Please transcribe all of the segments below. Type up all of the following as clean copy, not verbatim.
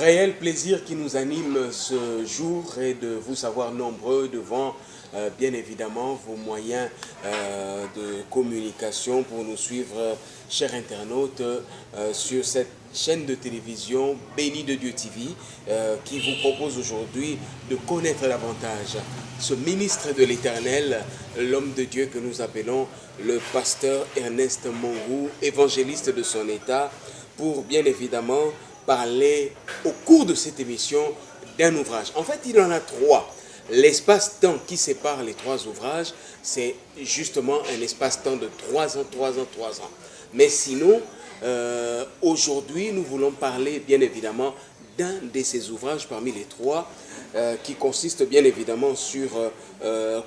réel plaisir qui nous anime ce jour est de vous savoir nombreux devant bien évidemment vos moyens de communication pour nous suivre, chers internautes, sur cette chaîne de télévision Béni de Dieu TV qui vous propose aujourd'hui de connaître davantage ce ministre de l'Éternel, l'homme de Dieu que nous appelons le pasteur Ernest Mongou, évangéliste de son état, pour bien évidemment parler au cours de cette émission d'un ouvrage. En fait, il en a trois. L'espace-temps qui sépare les trois ouvrages, c'est justement un espace-temps de 3 ans, 3 ans, 3 ans. Mais sinon, aujourd'hui, nous voulons parler bien évidemment d'un de ces ouvrages parmi les trois qui consiste bien évidemment sur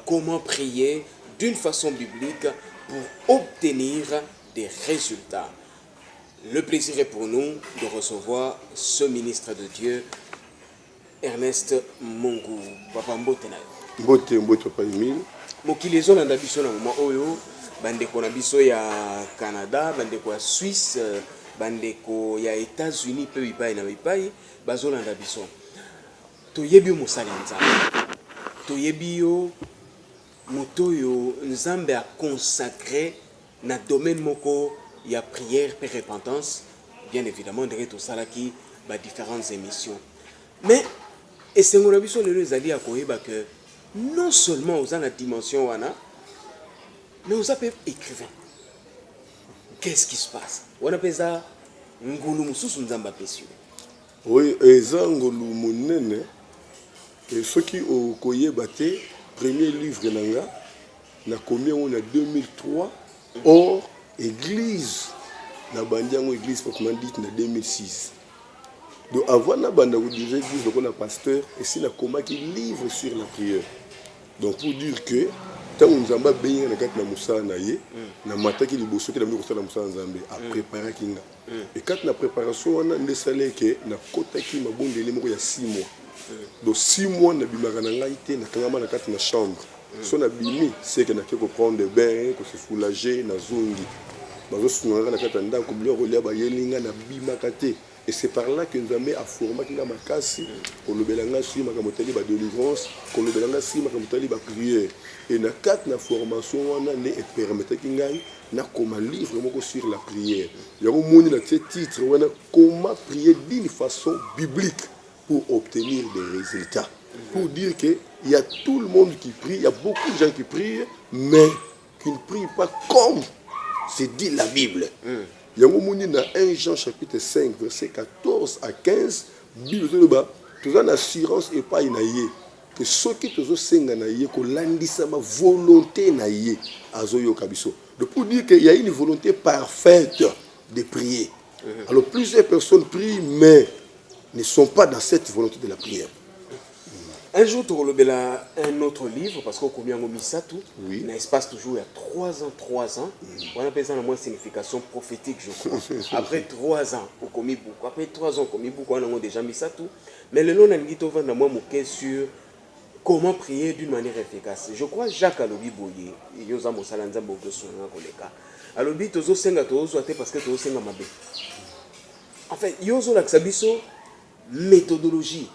comment prier d'une façon biblique pour obtenir des résultats. Le plaisir est pour nous de recevoir ce ministre de Dieu, Ernest Mongou. Papa Mbote na yo. Mbote Papa Emile. Mokili ezolanda biso na moment oyo bandeko na biso ya Canada, bandeko ya Suisse, bandeko ya États-Unis pe bipai na bipai bazolanda biso. Toyebi mosali nzambe. Toyebi yo moto yo nzambe a consacré na domaine moko il y a prière et repentance, bien évidemment, de tout ça là qui va différentes émissions. Mais, et c'est mon avis sur les alliés à Kohiba que non seulement aux la dimension wana, mais aux appels écrivains. Qu'est-ce qui se passe? On appelle ça Ngulu Mususu Nzamba Pesio. Oui, et ça Ngulu Munene, et ceux qui ont Kohiba te premier livre nanga, na combien on a 2003, or église na bandiango église proprement dite en 2006. Donc avant na banda vous diriger église donc on a pasteur et c'est la combat qui livre sur la prière. Donc pour dire que tant nous amba bénir na kat na musa na ye na mataki liboso ke na miko sala musa nzambe a préparer kinga. Et quand na préparation on a ndesale ke na kotaki mabondeli moko ya 6 mois. Donc 6 mois na bimaka na ngai te na kangama na kat na chambre. Son abimi c'est que na ke ko prendre des bains, ko se soulager na zongi. Et c'est par là que nous avons formé la makasi, qu'on le belanga si ma kamotali ba délivrance, qu'on le belanga si ma kamotali ba prière. Et na quatre na formation on a né et permettre kingai na comme livre moko sur la prière. Il y a un monde là titre on a comment prier d'une façon biblique pour obtenir des résultats. Pour dire que il y a tout le monde qui prie, il y a beaucoup de gens qui prient, mais qui ne prient pas comme c'est dit la Bible. Il y a dans 1 Jean chapitre 5, verset 14 à 15, Bible tu as une assurance et pas une aïe. Que ceux qui te sont naïe, que l'andissama volonté naïe, azoyo kabiso. Donc pour dire qu'il y a une volonté parfaite de prier. Alors plusieurs personnes prient, mais ne sont pas dans cette volonté de la prière. Un jour, tu as un autre livre, parce qu'on a mis ça tout. Oui. Un espace toujours il y a 3 ans, 3 ans. On appelle ça la moins signification prophétique, je crois. Après 3 ans, on a commis beaucoup. Après 3 ans, on a commis beaucoup, on a déjà mis ça tout. Mais le long, on a dit sur comment prier d'une manière efficace. Je crois Jacques Alobi Boye, il y a un salanza beaucoup sur le Alobi, tu as senga parce que tu as senga mabé. En fait, il y a une méthodologie.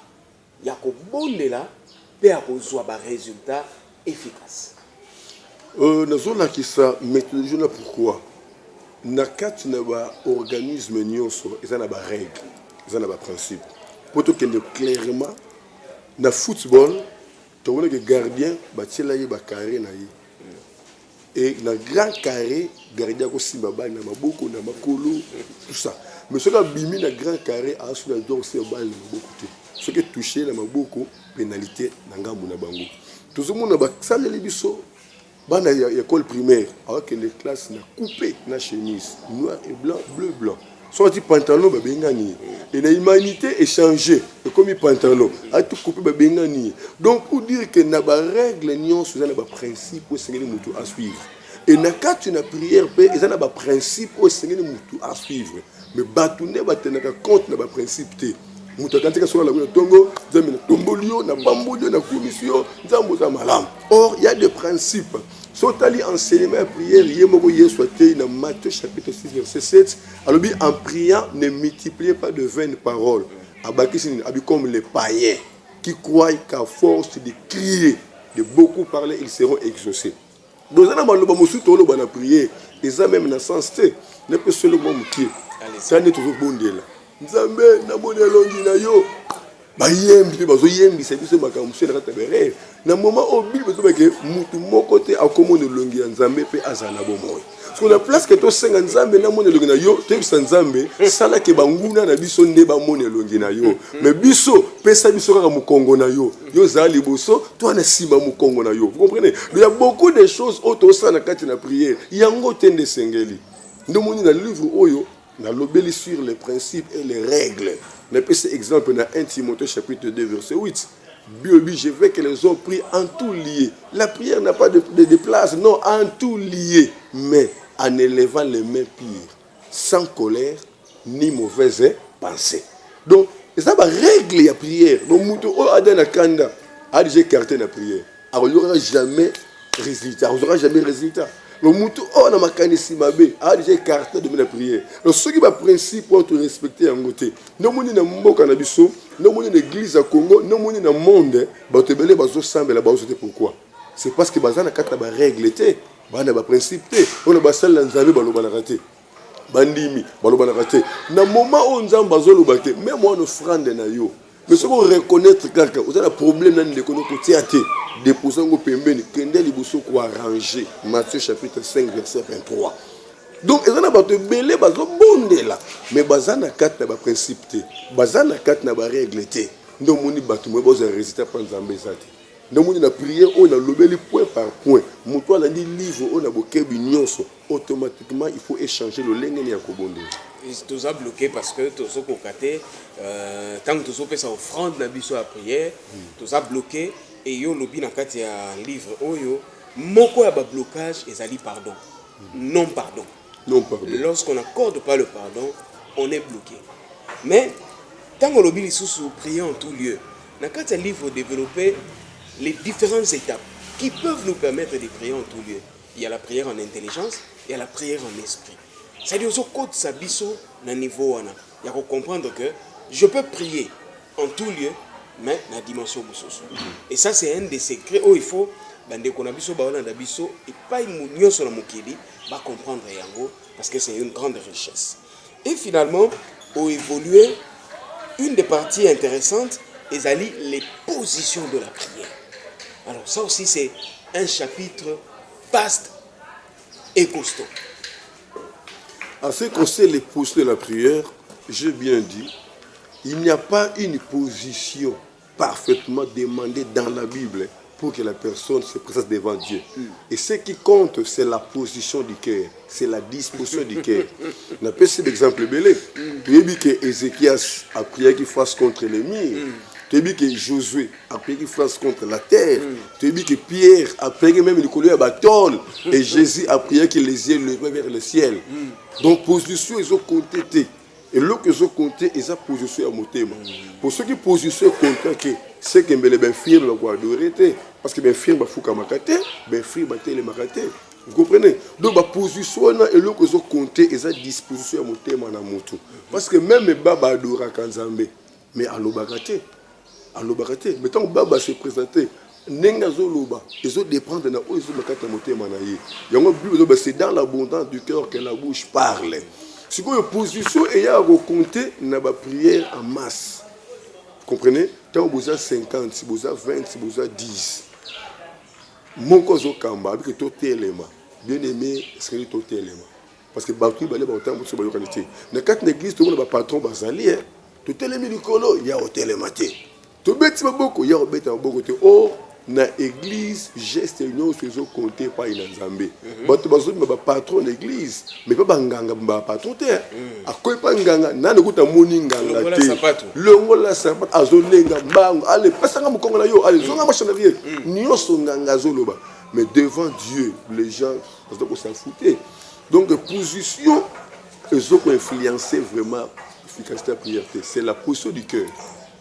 Il y a un là pour avoir un résultat efficace. Nous avons qui ça méthodologie pourquoi? Na kat na ba organisme nyonso ils ont ba règle, ils ont ba principe. Pour que clairement na football, tu vois que gardien ba tiela yi ba carré na yi. Et na grand carré gardien ko simba ba na maboko na makolo tout ça. Mais ce qui a bimi na grand carré a sur la donc c'est ba na maboko te. Ce qui est touché na maboko pénalité na ngambu na bango. Tout ce monde ba saleli biso ba na école primaire alors que les classes na coupé na chemise noir et blanc bleu blanc. Soit dit pantalon ba bengani et na humanité échangé et comme pantalon a tout coupé ba bengani. Donc pour dire que na ba règle nion sur na ba principe au sengeli mutu à suivre. Et na quand na prière pe ils na ba principe au sengeli mutu à suivre. Mais batune ba tenaka compte na ba principe te. Or, il y a des principes. Soit allé enseignement et prière, il y a dans Matthieu chapitre 6, verset 7. Alors, en priant, ne multipliez pas de vaines paroles. comme les païens qui croient qu'à force de crier, de beaucoup parler, ils seront exaucés. Donc, on a prié, ils ont même dans sens T. Ne peut seulement mourir. Ça n'est toujours bon de là. Nzambe na moni longi na yo. Ba yembi ba zo yembi c'est biso makamusi na taberé. Na moment au bible to ke mutu moko te akomona longi ya Nzambe pe azana bomoy. Sur la place que to senga Nzambe na moni longi na yo, te bisa Nzambe sala ke banguna na biso nde ba moni longi na yo. Mais biso pesa biso kaka mukongo na yo. Yo zali boso, toi na sima mukongo na yo. Vous comprenez? Il y a beaucoup de choses auto ça na kati na prière. Yango tende sengeli. Ndo moni na livre oyo na lobeli sur les principes et les règles. On a pris cet exemple dans 1 Timothée chapitre 2 verset 8. Biobi, je veux que les hommes prient en tout lié. La prière n'a pas de place, non, en tout lié, mais en élevant les mains pures, sans colère ni mauvaise pensée. Donc, c'est ça la règle de la prière. Donc, Moutou, Adana Kanda, a déjà écarté la prière. Alors, il n'y aura jamais résultat. Il n'y aura jamais résultat. Le moutou on a makanisi mabe a déjà écarté de la prière. Donc ce qui va principe pour te respecter en côté. Non moni na mboka na biso, non moni na église à Congo, non moni na monde, ba te belé bazo semble la bazo te pourquoi? C'est parce que bazana kata ba règle té, ba na ba principe té, on a ba sala nzambe ba lo ba na raté. Bandimi, ba lo ba na raté. Na moment où nzambe bazo lo ba té, même moi on offrande na yo. Mais ce qu'on reconnaître quelqu'un, vous avez un problème dans le côté déposer au pembeni, kende liboso ko arranger. Matthieu chapitre 5 verset 23. Donc ils ont pas de belé bazo bondela, mais bazana kat na ba principe té, bazana kat na ba règle té. Ndo moni batu mo boza résultat pa nzambe zati. Ndo moni na prière on a lobeli point par point. Moto la dit livre on a bokebi nyonso, automatiquement il faut échanger le lengeni ya kobondela. Tout a bloqué parce que tout ça cocaté tant que tout ça fait sa offrande na biso à prière tout a bloqué et yo lobi na kati ya livre oyo moko ya ba blocage ezali pardon non pardon lorsqu'on n'accorde pas le pardon on est bloqué mais tant que lobi lisusu prier en tout lieu na kati ya livre développer les différentes étapes qui peuvent nous permettre de prier en tout lieu. Il y a la prière en intelligence, il y a la prière en esprit. C'est-à-dire que code sabiso na niveau wana. Il y a comprendre que je peux prier en tout lieu, mais na dimension bososo. Et ça c'est un des secrets où il faut bande konabiso baona dabiso et pas imunyo sur la mokili va comprendre yango parce que c'est une grande richesse. Et finalement, au évoluer, une des parties intéressantes est les positions de la prière. Alors ça aussi c'est un chapitre vaste et costaud. En ce qui concerne les positions de la prière, j'ai bien dit, il n'y a pas une position parfaitement demandée dans la Bible pour que la personne se présente devant Dieu. Et ce qui compte, c'est la position du cœur, c'est la disposition du cœur. On appelle cet exemple belé. Tu as dit que Ézéchias a prié qu'il fasse contre les murs. Tu as dit que Josué a prié qu'il fasse contre la terre. Tu as dit que Pierre a prié même le collier à bâton. Et Jésus a prié que les yeux levés vers le ciel. Donc, position, ils ont compté. Et là, ils ont compté, ils ont position à mon thème. Pour ceux qui position comptent, c'est que les firmes vont adorer. Parce que les firmes vont faire les firmes vont faire les makate. Vous comprenez? Donc, la position, et là, ils ont compté, ils ont disposition à mon thème. Parce que même les babas adorent Kanzambe. Mais à l'obagate. Mais tant que Baba s'est présenté, Nenga Zoloba, ils ont dépendre de où ils ont makata moté manaï. C'est dans l'abondance du cœur que la bouche parle. Si vous avez une position et il y a compter dans la prière en masse. Vous comprenez? Tant que vous avez 50, si vous avez 20, si vous avez 10. Mon cause au Kamba, avec tout élément. Bien aimé, c'est tout élément. Parce que Batou, il y a un temps pour se qualité. Dans quatre églises, tout le monde a patron basalier. Tout élément du colo, il y a un élément. Tout bête, beaucoup, il y a un bête en beaucoup. Or, dans l'église, geste et union, ils ont compté par une Nzambe. Batou bazoum, il y a un patron de l'église. Mais pas un ganga, il y a un patron. À quoi pas un ganga? Il y a un moni ganga. Le ngola sapat, azolenga, bang. Allez, passe à mon congo na yo. Allez, zonga machin na vie. Nyon son ganga zoloba. Mais devant Dieu, les gens, parce qu'on s'en foutait. Donc, position, ils ont influencé vraiment l'efficacité de la prière. C'est la position du cœur.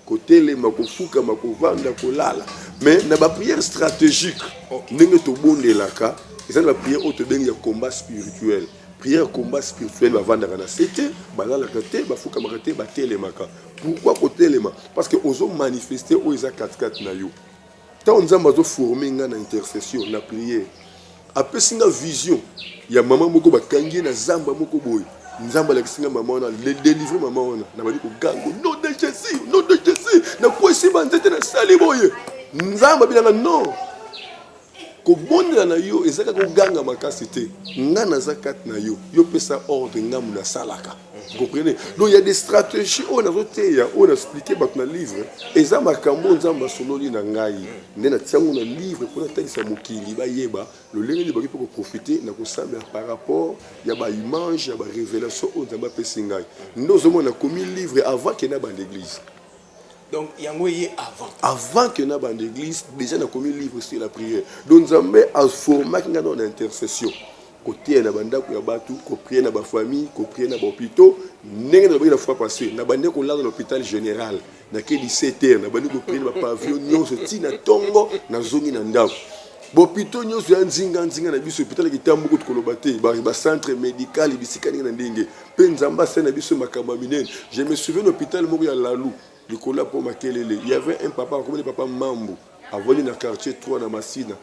Côté les makofuka makovanda kolala. mais na ba prière stratégique ndenge to bondelaka eza na prière auto bengi ya combat spirituel. Prière combat spirituel bavandaka na sete balalaka te bafukamaka te batelemaka. Pourquoi kotelema? Parce que ozo manifester o eza 4-4 na yo. Tant nzamba zo former nga na intercession na prière. Apesi nga vision ya maman moko bakangi na zamba moko boy. Nzamba la kisinga maman na le délivrer maman ona na bali ko gango non de Jésus na quoi si banzete na sali boye. Nzamba bilanga non. Ko bonela na yo ezaka ko ganga makasi te. Nga na zakat na yo. Yo pesa ordre ngamu na salaka. Vous comprenez? Donc il y a des stratégies on a voté on a expliqué dans le livre et ça makambo nzamba sololi na ngai ndena tiango na livre pour tangisa mokili ba yeba le lenge libaki pour profiter na ko samba par rapport ya ba image ya ba révélation on nzamba pesi ngai ndozo mona komi livre avant que na ba l'église. Donc yango yé avant que na ba l'église déjà na komi livre sur la prière. Donc nzamba a format nga dans l'intercession. Côté na banda ko ya batu ko prier na ba famille ko prier na ba hôpitaux ndenge na ba fois passé na bande ko la dans l'hôpital général na ke 17h na bande ko prier na ba pavillon nyonso tina tongo na zongi na ndako ba hôpitaux nyonso ya nzinga na biso hôpital ki tambo ko koloba te ba centre médical bisika na ndenge pe nzamba sena biso makamba minene. Je me souviens l'hôpital moko ya Lalou likola pour makelele il y avait un papa comme le papa Mambo avant dans quartier 3 na Masina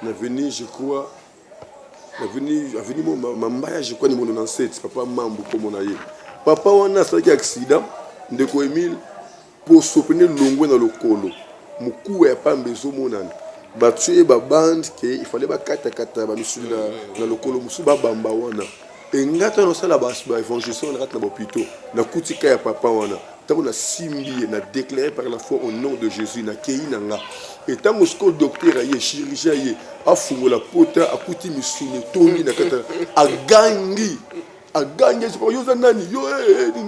na venu je crois avenue Mambaya je crois numéro 97 papa Mambo comme on a eu papa on a fait un accident de ko Emile pour soutenir longwe dans le colo muku ya pambezo monana batue ba bande que il fallait ba kata ba misula dans le colo musu ba bamba wana et ngata no sala ba évangélisation na rat na hôpital na kutika ya papa wana tant na simbi na déclaré par la foi au nom de Jésus na kei nanga et tant que docteur aye chirurgien aye afungola pota akuti misuni toni na kata agangi c'est pour yo nani yo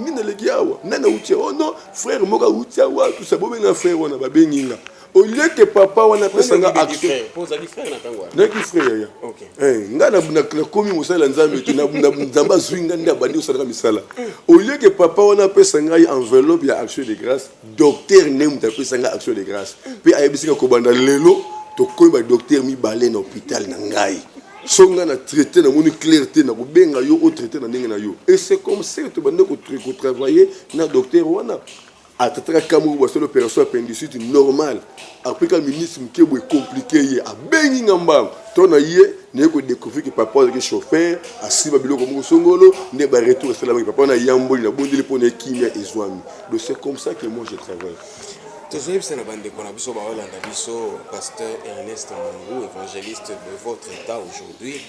nina legiawa nana utia oh non frère moka utia wa tout ça bobenga frère wana babenginga au lieu que papa wana pesanga action pose ali frère na tangwa na ki frère ya OK ngana na komi musala nzambe tina nzamba zwinga nda bandi usala misala au lieu que papa wana pesanga enveloppe ya action de grâce docteur nem ta pesanga action de grâce puis ayebisika ko banda lelo to koyi ba docteur mi balé na hôpital na ngai songa na traité na moni clarté na ko benga yo au traité na ndenge na yo et c'est comme ça que to bande ko travailler na docteur wana atatra kamu ba solo opération appendicite normal après que le ministre mkebo est compliqué yé a bengi ngamba to na yé ne ko découvrir que papa est chauffeur asiba biloko mo songolo ne ba retour c'est là papa na yamboli na bondeli pour na kimia ezwami donc c'est comme ça que moi je travaille. Toujours c'est na bande kona biso ba Holanda biso pasteur Ernest Mongo évangéliste de votre état aujourd'hui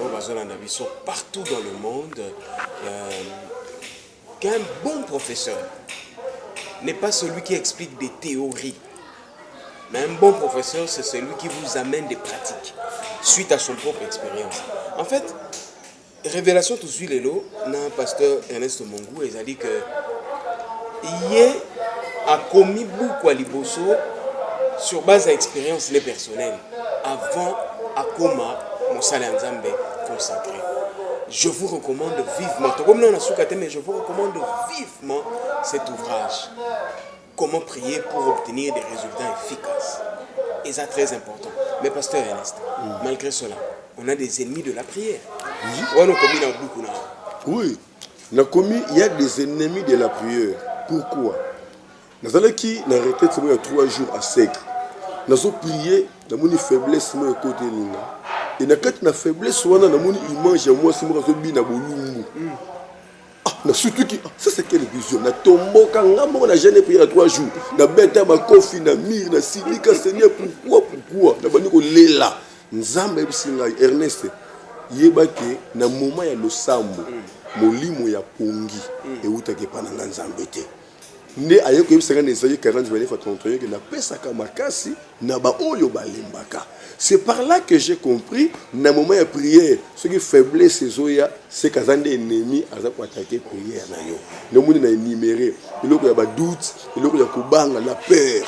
au Holanda biso partout dans le monde qu'un bon professeur n'est pas celui qui explique des théories, mais un bon professeur, c'est celui qui vous amène des pratiques suite à son propre expérience. En fait, révélation tout de suite, le pasteur Ernest Mongo, il a dit que il a commis beaucoup à Liboso sur base d'expérience les personnelles avant à Koma, mon salaire Nzambe consacré. Je vous recommande vivement, comme nous on a soukaté, mais je vous recommande vivement cet ouvrage. Comment prier pour obtenir des résultats efficaces. Et ça très important. Mais pasteur Ernest, malgré cela, on a des ennemis de la prière. Oui, il y a des ennemis de la prière. Pourquoi? Nous allons qui n'a arrêté il y a 3 jours à sec. Nous avons prié, nous avons une faiblesse moi côté lina. Et na kati na faiblesse wana na moni image ya moi si moi zobi na bolungu. Na surtout qui ça c'est quelle vision na tomboka ngambo na jeune prière 3 jours. Na beta ma kofi na mire na silika Seigneur pourquoi na bani ko lela. Nzambe bisinga Ernest yebake na moment ya losambo molimo ya pongi e utake pana nzambe te. Ne ayeko yebisanga na Isaïe 40 verset 31 que na pesaka makasi na ba oyo balembaka. C'est par là que j'ai compris, dans le moment de prière, ce qui faiblesse c'est qu'ils ont des ennemis à attaquer la prière. Nous avons énuméré, il y a des doutes, il y a la peur.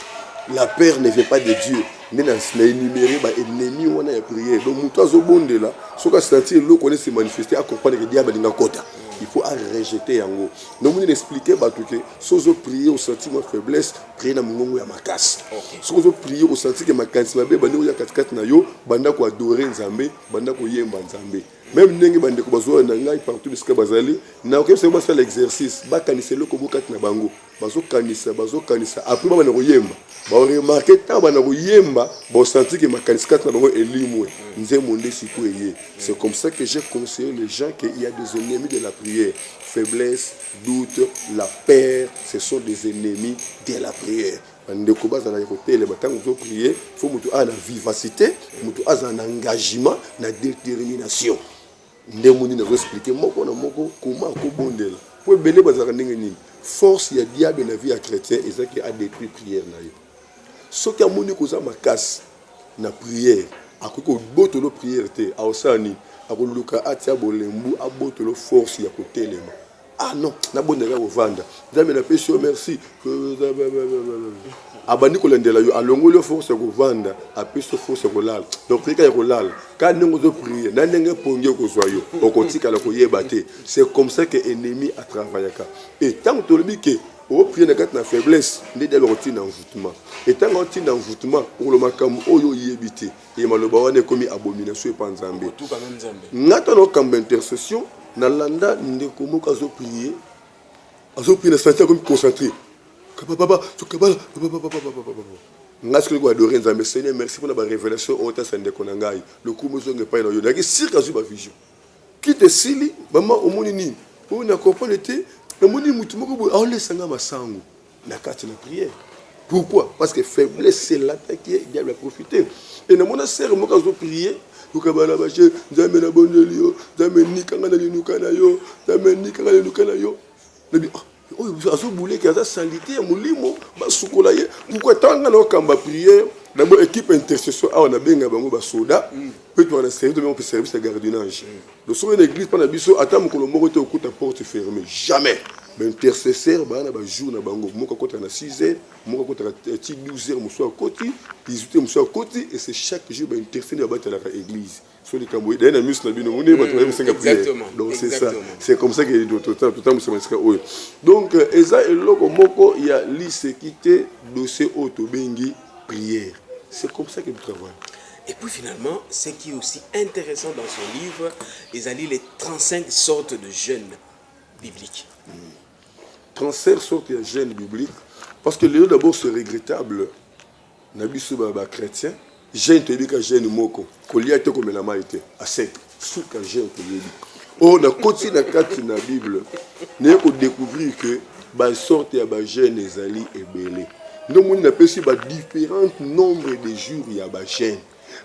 La peur ne vient pas de Dieu. Nous avons énuméré les ennemis à la prière. Donc, nous avons là, ce qui se manifester à comprendre que le diable est dans le côté. il faut rejeter en haut. Donc, on expliquer que si vous priez au sentiment de faiblesse, priez dans mon ya makas. Si vous priez au sentiment que ma kansi mabe, bande ya katkat na yo, banda ko adorer Nzambe, banda ko yemba Nzambe. Même ndenge bande ko bazo na ngai partout bisika bazali, na ko c'est ça l'exercice, ba kaniselo ko bokat na bango. Bazo kanisa après ba na ko yemba. Ba remarquer tant ba na ko yemba, ba senti que ma kanisi kat na bango elimwe. Nzemonde siku eye. C'est comme ça que j'ai conseillé les gens qu'il y a des ennemis de la prière. Faiblesse, doute, la peur, ce sont des ennemis de la prière. Ndeko bazana côté les batang vous prier, faut mutu a na vivacité, mutu a un engagement, na détermination. Ndemoni na expliquer moko na moko comment ko bondela. Pour belé bazaka ndenge nini. Force ya diable na vie à chrétien et ça qui a détruit prière na yo. Ce qui a moni ko za makas na prière, akoko botolo prière te, a osani, akoluka atia bolembu a botolo force ya côté lema. Ah non, na bonne au vanda. Dame na péché merci. Abandi ko lendela yo alongo le force ko vanda, a péché force ko lal. Donc prier ko lal. Quand nous zo prier, na ndenge ponge ko soyo, o kotika la ko yebate. C'est comme ça que ennemi a travaillé ka. Et tant que le que au prier na kat na faiblesse, ndé le routine envoûtement. Et tant routine envoûtement pour le makam oyo yebité. Et maloba wane komi abomination et panzambe. Tout quand même Nzambe. Ngata no kamba intercession. Nalanda ndeko moko azo prier na sentir comme concentré papa ngaski ko adorer Nzambe Seigneur merci pour la révélation on t'a sende konangai le kumo zonge pa na yo na ki sirka zu ba vision kite sili mama omoni ni on na comprendre te na moni mutu moko bo on laisse nga masango na kati na prière. Pourquoi? Parce que faiblesse c'est l'attaque qui diable a profité et na mona sœur moko azo prier ukabala baje Nzambe na bondelio Nzambe nikanga na linuka na yo Nzambe nikanga na linuka na yo nabi oyo azo boulé que ça salité ya mulimo basukola ye pourquoi tanga na kamba prière d'abord équipe intercession a on a benga bango ba soda peut on a service de service de gardiennage le soir une église pas na biso ata mukolo moko te okuta porte fermée jamais mais intercesseur bana ba jour na bango moko kota na 6h moko kota na 12h muso koti 18h muso koti et c'est chaque jour ba intercesseur ba ta la église sur les cambois d'ailleurs na mus na bino on est ba to 5 prières donc c'est ça c'est comme ça que tout le temps muso masika oyo donc eza eloko moko il y a l'iséquité dossier auto bengi prière. C'est comme ça qu'il travaille. Et puis finalement, ce qui est aussi intéressant dans son livre, ils allient les 35 sortes de jeûnes bibliques. 35 sortes de jeûnes bibliques. Parce que le d'abord c'est regrettable. Nabisu baba chrétien, jeûne te dit que jeûne moko, kolia te comme la maïté, à sec, sous que jeûne te dit. On a continué dans quatre na Bible, nous avons découvert que bah sorte ya ba jeûne ezali ebele. Nous avons aussi différents nombres de jours il y a ba jeûne.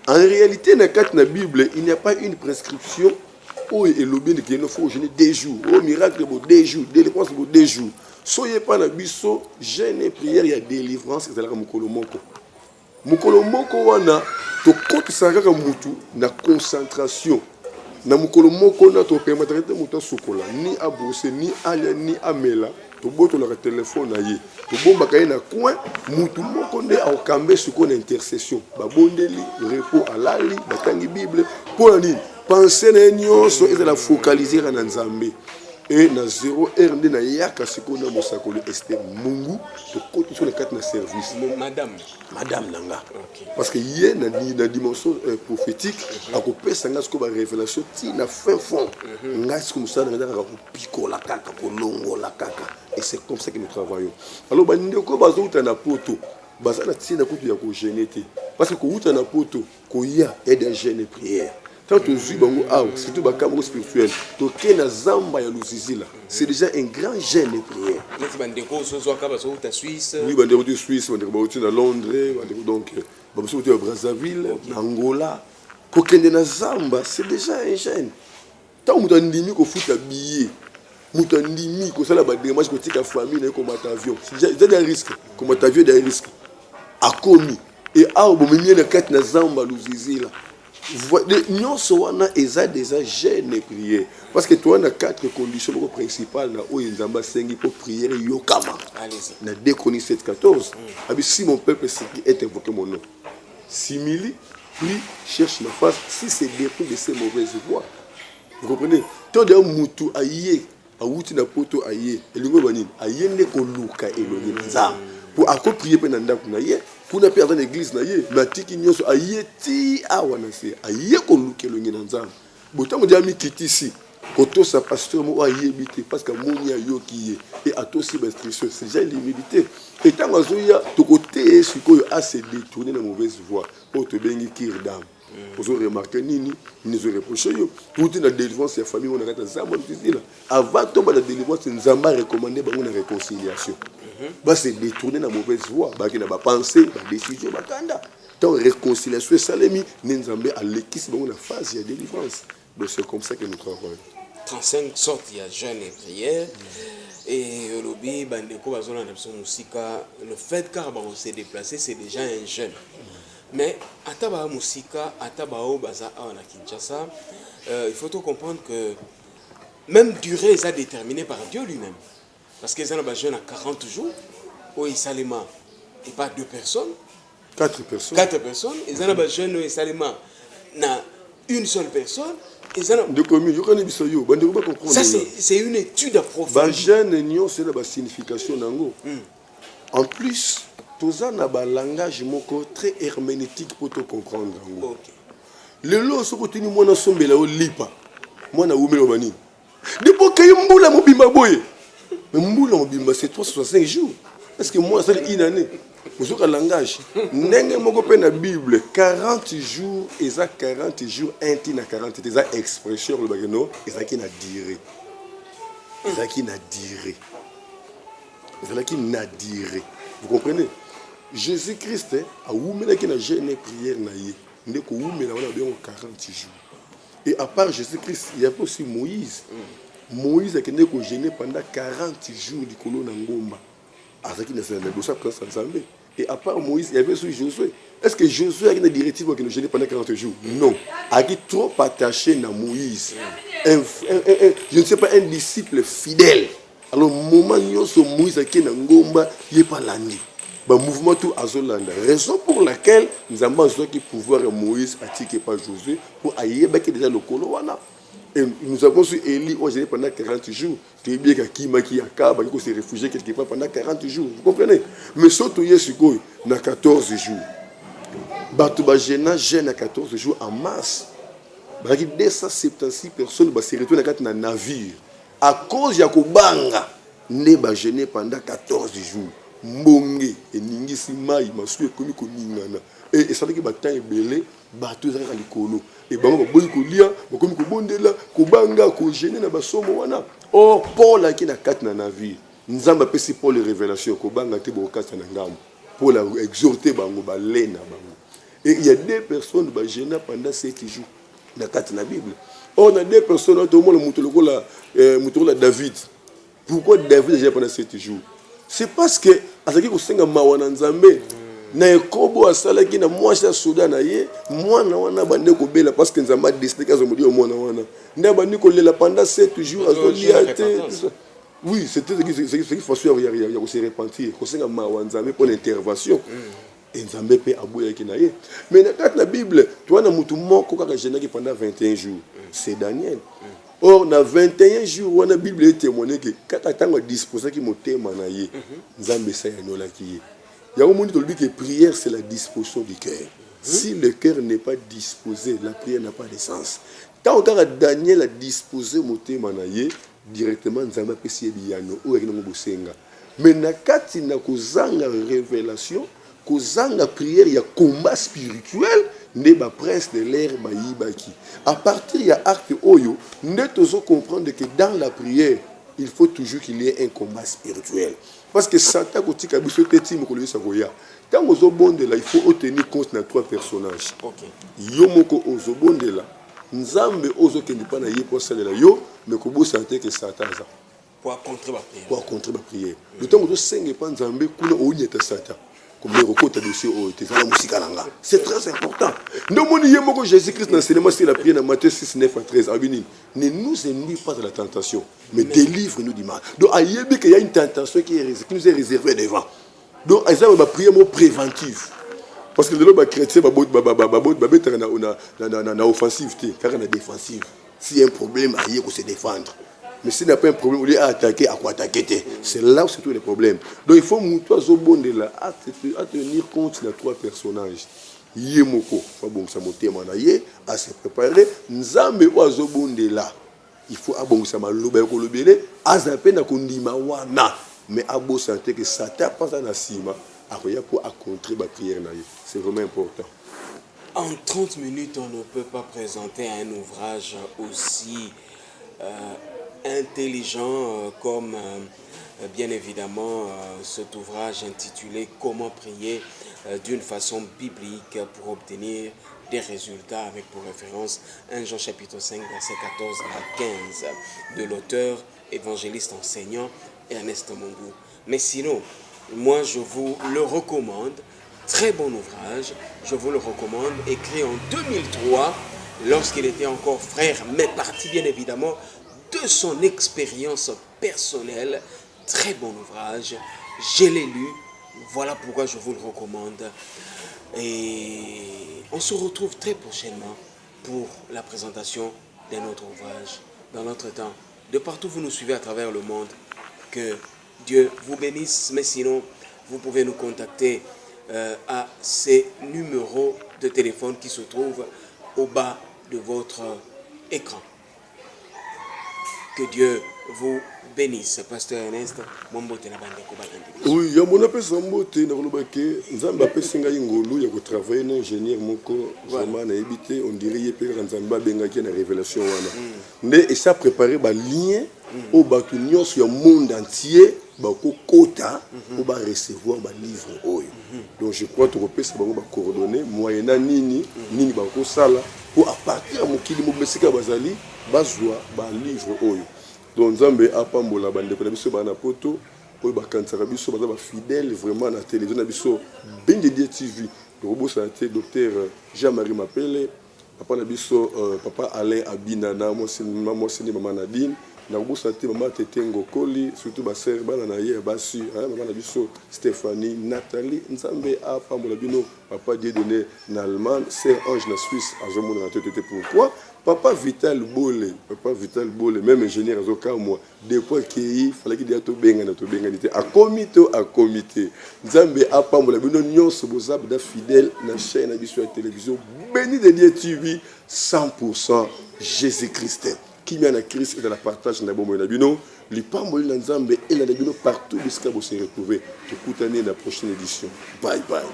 En réalité dans quatre na Bible, il n'y a pas une prescription où il lobby qu'il faut jeûner 2 jours. Oh miracle pour 2 jours, délivrance pour 2 jours. Soyez pas na biso jeûne et prière il y a délivrance ezala ka mukolo moko. Mukolo moko wana to kotisa kaka mutu na concentration. Na mukolo moko na to permettre te muta sokola ni abose ni alia ni amela to boto la téléphone na ye to bomba kay na coin mutu moko nde akambe suko na intercession ba bondeli repos alali batangi bible pour nini penser na nyonso et la focaliser na Nzambe et na 0 heure nde na yaka siko na mosakoli este mungu to koto sur les quatre na service madame nanga okay. Parce que hier na dimension prophétique akopesa nga siko ba révélation ti na fin fond nga siko musala nga ka piko la kaka ko longo la kaka et c'est comme ça que nous travaillons alors ba ndeko bazouta na poto bazana ti na kutu ya ko gêner parce que ko uta na poto ko ya et des jeûnes prières. Quand tu vis bango surtout ba cambo spirituel, to kena zamba ya lusizila, c'est déjà un grand jeûne et prière. Oui, bandeko de Suisse, bandeko de Londres, donc bandeko de Brazzaville, Angola, ko kende na zamba, c'est déjà un jeûne. Tant muta ndimi ko futa billet, muta ndimi ko sala ba démarche ko tika famille na ko mata avion. C'est déjà un risque, ko mata avion des risques. Akomi et bo mimi na kat na zamba lusizila. Nous sommes déjà jeûne et prière. Parce que toi, on a 4 conditions principales où il y pour prier. On a 2 Chroniques 7-14. Si mon peuple est invoqué mon nom, simili, prie, cherche ma face, si c'est détruit de ces mauvaises voies. Vous comprenez? Tant de moutou aïe, awuti na poto aye elingo banini ayende koluka elongi na nzambe pour akoprier pe na ndako na ye kuna pe dans l'église na ye matiki nyonso aye ti awa na se aye koluka elongi na nzambe botango dia mikiti si koto sa pasteur mo aye bité parce que moni ayoki ye et atosi ba instruction c'est déjà l'humilité et tango azoya to côté sikoyo a se détourner na mauvaise voie pour te bengi kirdam. Vous avez remarqué nini nous ont reproché yo pour la délivrance ya famille on a gata nzamba là avant tomba la délivrance nzamba recommandé ba na réconciliation ba se détourner na mauvaise voie ba ki na ba pensée ba décision ba kanda tant réconciliation salemi nzambe a lekisi ba na phase ya délivrance donc c'est comme ça que nous travaillons 35 sortes il y a jeûne et prière et lobby bandeko bazona na biso musika le fait car ba on s'est déplacé c'est déjà un jeûne. Mais ataba musika ataba o baza na Kinshasa il faut tout comprendre que même durée est déterminée par Dieu lui-même parce que les gens jeûne à 40 jours au Isalema et pas 2 personnes 4 personnes les gens jeûne au Isalema na une seule personne de commune ça c'est une étude approfondie ba jeûne nyo c'est la signification nango en plus tous un langage moko très herméneutique pour te comprendre. Le lot ce que tu dis moi na sombela o lipa. Moi na umelo bani. Depuis que mbula mobimba boye. Mais mbula mobimba c'est 365 jours. Est-ce que moi ça une année. Vous avez un langage. Ndenge moko pe na Bible 40 jours et ça 40 jours inti na 40 c'est ça expression le bagano et ça qui na durée. Et ça qui na durée. Et ça qui na durée. Vous comprenez? Jésus-Christ a oumela qui na jeûne et prière na ye ndeko oumela wana bien 40 jours et à part Jésus-Christ il y a aussi Moïse Moïse a kende ko jeûner pendant 40 jours likolo na ngomba azaki na sa dosa prince Nzambe et à part Moïse il y avait aussi Josué. Est-ce que Josué a une directive pour qu'il jeûne pendant 40 jours? Non, a qui trop attaché na Moïse je ne sais pas un disciple fidèle alors moment nyonso Moïse a qui na ngomba il pas landi. Le mouvement tout azolanda raison pour laquelle nous avons qui pouvoir Moïse attiqué par Josué pour aïe déjà le colo wana et nous avons su Élie pendant 40 jours qui bien qui s'est réfugié quelque part pendant 40 jours vous comprenez mais surtout yesuko na 14 jours batuba jeûne à 14 jours en masse baki 276 personnes ba se retourner na navire à cause ya kobanga ne ba jeûner pendant 14 jours mbonge eningisi mai masu ekomi koningana et ça veut dire bata ebele bato ezaka likolo et bango boyi kolia bakomi kobondela kobanga ko jeûner na basomo wana or Paul aki na kati na navire nzamba pesi Paul révélation kobanga te bokasa na ngambo pour la exhorter bango balena bango et il y a 2 personnes ba jeûner pendant 7 jours na kati na Bible on a 2 personnes tout le monde mutolola David pourquoi David jeûne pendant 7 jours c'est parce que azaki kosenga mawana nzambe na ekobo asalaki na mwasi ya soda na ye mwana wana bande kobela parce que nzamba décidé kazo modi mwana wana nda bandi kolela pendant 7 jours azolia te oui c'était ce qui façon ya se repentir kosenga mawana nzambe pour l'intervention et nzambe pe aboyaki na ye mais dans la Bible tu na mutu moko kaka jenaki pendant 21 jours c'est Daniel. Or, dans 21 jours, la Bible est témoignée que quand on a disposé qui motema na ye, nzambe sa ya nola ki ye. Il y a un moment où que prière c'est la disposition du cœur. Si le cœur n'est pas disposé, la prière n'a pas de sens. Tant que Daniel a disposé motema na ye, directement nzambe pesi biyano ou ekino bosenga. Mais na kati na kozanga révélation, kozanga prière, il y a combat spirituel. Neba prince de l'air bayibaki. À partir il y a acte oyo, nous devons comprendre que dans la prière, il faut toujours qu'il y ait un combat spirituel. Parce que Satan koti kabiso teti mokolo sakoya. Quand ozo bondela, il faut tenir compte de 3 personnages. OK. Yo moko ozo bondela, nzambe ozo kendi pa na ye po salela yo, mais ko bo santé que Satan za. Pour contrer la prière. Pour contrer la prière. Le temps ozo senge pa nzambe kuna onyeta Satan. C'est très important. Nous, Jésus-Christ, dans le c'est la prière dans Matthieu 6, 9 à 13. Ne nous ennuie pas de la tentation, mais délivre-nous du mal. Donc, il y a une tentation qui nous est réservée devant. Donc, il y a une prière préventive. Parce que les chrétiens sont offensifs, car on a défensive. S'il y a un problème, il faut se défendre. Mais s'il n'y a pas un problème, on dit à attaquer, à quoi attaquer. C'est là où c'est tous les problèmes. Donc il faut moutoir Zobondela à tenir compte de 3 personnages. Yemoko, bon, ça monte à se préparer. Nzambe ou Zobondela. Il faut aboncer ma lobe kolobele, azape na kondima wana. Mais abo santé que Satan passe dans la cima, pour contrer ma prière. C'est vraiment important. En 30 minutes, on ne peut pas présenter un ouvrage aussi intelligent comme bien évidemment cet ouvrage intitulé Comment prier d'une façon biblique pour obtenir des résultats avec pour référence 1 Jean chapitre 5 verset 14 à 15 de l'auteur évangéliste enseignant Ernest Mongou. Mais sinon, moi je vous le recommande. Très bon ouvrage, je vous le recommande, écrit en 2003, lorsqu'il était encore frère, mais parti bien évidemment de son expérience personnelle. Très bon ouvrage, je l'ai lu, voilà pourquoi je vous le recommande. Et on se retrouve très prochainement pour la présentation d'un autre ouvrage. Dans notre temps, de partout vous nous suivez à travers le monde, que Dieu vous bénisse, mais sinon, vous pouvez nous contacter à ces numéros de téléphone qui se trouvent au bas de votre écran. Que Dieu vous bénisse. Pasteur Ernest, oui, il y a mon appel Sambote, Nzamba Pesinga Ingolu, il y a travaillé un ingénieur Moko, vraiment, on dirait qu'il y a Nzamba Bengaki une révélation. Mais il s'est préparé un lien au Batunion sur le monde entier, Kota, pour recevoir un livre. Donc je crois que tu peux coordonner, moyennant Nini, Nini Sala, pour à partir de Mokili Mobesika Bazali, Bazwa, un livre. Donc Nzambe apambola bande ko biso bana poto oyo bakansaka biso baza ba fidèle vraiment na télévision na biso Bendedi TV robo santé docteur Jean-Marie Mapele papa na biso papa Alain Abinana moi mama Nadine na robo santé mama Tetengo Koli surtout ba sœur bana na ye basi mama na biso Stéphanie Nathalie Nzambe apambola bino papa Dieu donné na Allemagne sœur Ange na Suisse azomona na tete pourquoi Papa Vital Bole, même ingénieur à moi, depuis qu'il fallait qu'il y ait à comité. Nzambe a pas mon union sobozab fidèle na chaîne à la télévision béni de Dieu TV 100% Jésus-Christ. Qui m'a na Christ et dans la partage na bon na bino, li pamboli na Nzambe et na bino partout jusqu'à vous se retrouver. Toute année la prochaine édition. Bye bye.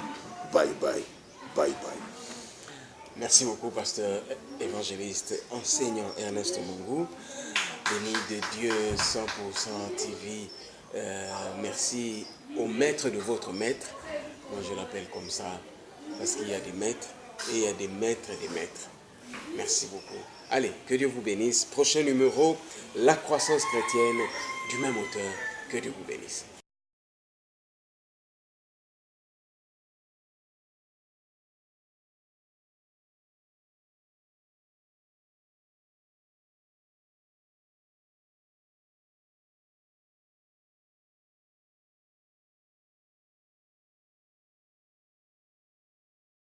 Bye bye. Bye bye. Merci beaucoup, pasteur évangéliste, enseignant Ernest Mongou, béni de Dieu 100% TV. Merci au maître de votre maître. Moi, je l'appelle comme ça parce qu'il y a des maîtres et il y a des maîtres et des maîtres. Merci beaucoup. Allez, que Dieu vous bénisse. Prochain numéro, la croissance chrétienne du même auteur. Que Dieu vous bénisse.